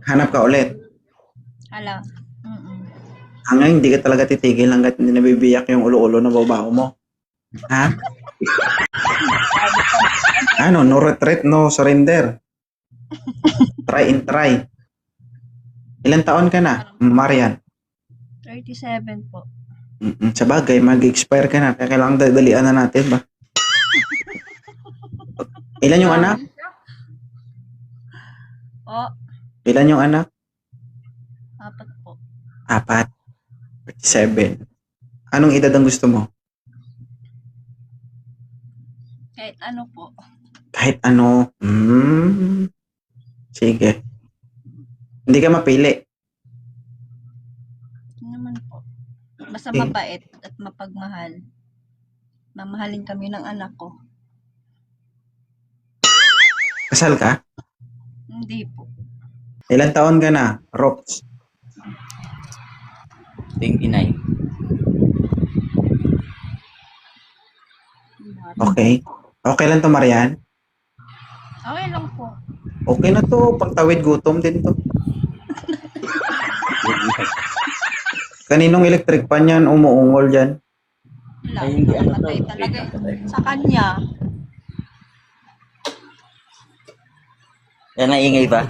Hanap ka ulit. Hala. Mm-mm. Hanggang hindi ka talaga titigil hanggat hindi nabibiyak yung ulo-ulo ng babaho mo. Ha? Ano? No retreat, no surrender. Try and try. Ilan taon ka na, Marian? 37 po. Sa bagay, mag-expire ka na. Kaya kailangan dalian na natin ba? Ilan yung anak? O, Ilan yung anak? 4 po. 4. 37. Anong edad ang gusto mo? Kahit ano po. Kahit ano. Sige. Hindi ka mapili. Yun naman po. Basta Okay. mabait at mapagmahal. Mamahalin kami ng anak ko. Kasal ka? Hindi po. Ilan taon ka na, Rox? 29. Okay. Okay lang to, Marian? Okay lang po. Okay na to. Pagtawid gutom din to. Kaninong electric pan yan umuungol dyan? Wala. Ay, hindi ano to. Patay talaga. Sa kanya. Yan ang ingay ba?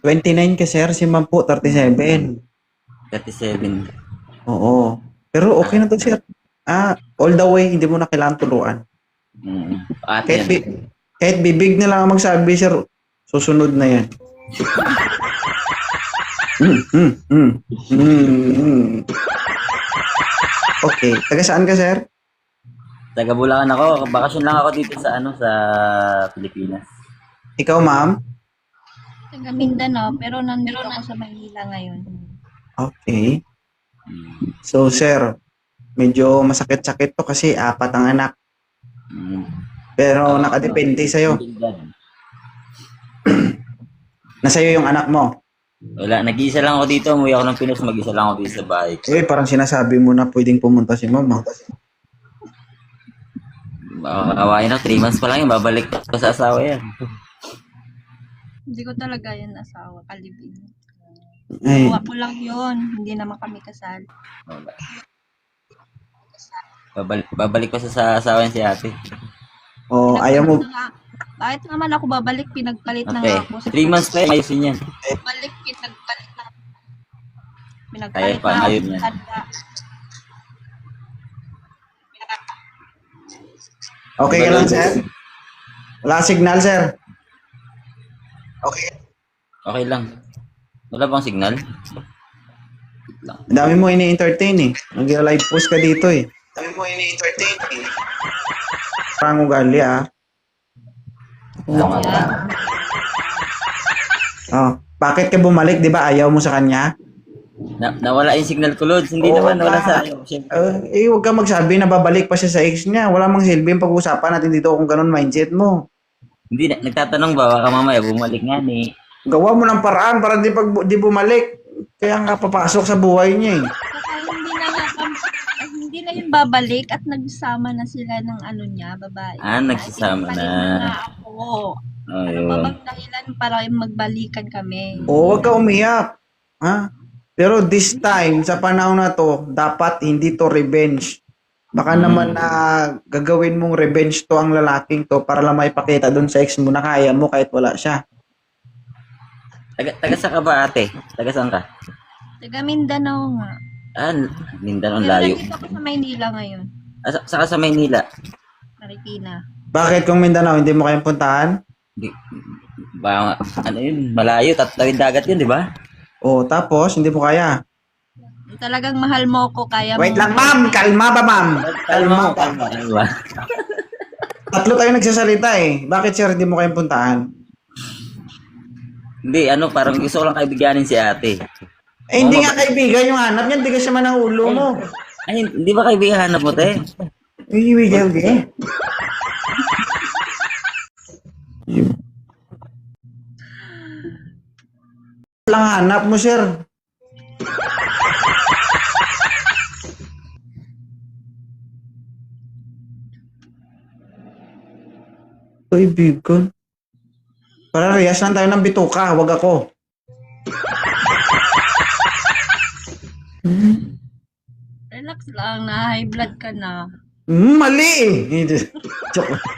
29 ka, sir. Si ma'am po, 37. 37. Oo. Pero okay na to, sir. All the way, hindi mo na kailangan tuluan. Ate Kahit, yan. kahit bibig na lang ang magsabi, sir, susunod na yan. Okay. Taga saan ka, sir? Taga Bulacan ako. Bakasyon lang ako dito sa sa Pilipinas. Ikaw, ma'am? Taga Mindanao. Pero nandito ako sa Maynila ngayon. Okay. So, sir, medyo masakit-sakit to kasi 4 ang anak. Pero nakadepende sa'yo. Nasa'yo yung anak mo. Wala, nag-iisa lang ako dito. Umuwi ako ng Pinas, mag-isa lang ako dito sa bahay. Parang sinasabi mo na pwedeng pumunta si mama. Awayin ako, 3 months pa lang yun. Babalik ko sa asawa yan. Hindi ko talaga yan asawa. Kalibin. Ay, Buwa ko lang yun. Hindi naman kami kasal. Babalik ko sa asawa yan si ate. ayaw mo. Bakit naman ako babalik? Pinagpalit na Okay, nga ako. 3 months pa yun. Ayusin yan. Balik, pinagpalit na. Kaya Pinagpalit pa, na ako. ayun yan. Okay ka lang, sir? Wala signal, sir. Okay. Okay lang. Wala bang signal? Ang dami mo ini-entertain eh. Nag-live post ka dito eh. Dami mo ini-entertain eh. Parang ugali Tama ka. Bakit ka bumalik? Di ba ayaw mo sa kanya? Nawala yung signal ko, Lods. Hindi Oo, naman nawala ka. sa akin. Siyempre. Huwag ka magsabi na babalik pa siya sa ex niya. Wala mang silbi yung pag-usapan natin dito kung ganun mindset mo. Hindi, nagtatanong ba? Baka mamaya bumalik nga ni. Gawa mo ng paraan para di bumalik. Kaya nga papasok sa buhay niya eh. Hindi na yun babalik at nagsama na sila ng ano niya, babae. Nagsasama na. Pinagpalit na ako. Ano ba Ayun. bang dahilan para magbalikan kami? Huwag ka umiyak. Ha? Pero this time, sa panahon na to, dapat hindi to revenge. Baka naman na gagawin mong revenge to ang lalaking to para lang maipakita doon sa ex mo na kaya mo kahit wala siya. Taga saan ka ba, ate? Taga saan ka? Taga Mindanao nga. Mindanao, ang Pero layo. nandito ako sa Maynila ngayon. Saka sa Maynila? Marikina. Bakit kung Mindanao, hindi mo kayang puntahan? Di, ano yun? Malayo, tatawid dagat yun, di ba? Tapos, hindi mo kaya. Talagang mahal mo ko, kaya mo. Wait lang, ma'am! Kalma ba, ma'am? Kalma. 3 tayo nagsasalita eh. Bakit sir, hindi mo kayang puntahan? Hindi, parang gusto ko lang kaibiganin si ate. Hindi nga kaibigan yung hanap niya, hindi ka siya man ang ulo mo. Ay, hindi ba kaibigan hanap mo, te? Iiwigal ka eh. Lang hanap mo, sir. Kaibigan. Para rehas lang tayo ng bituka, wag ako. Relax lang, na high blood ka na. Mali eh. Joke lang.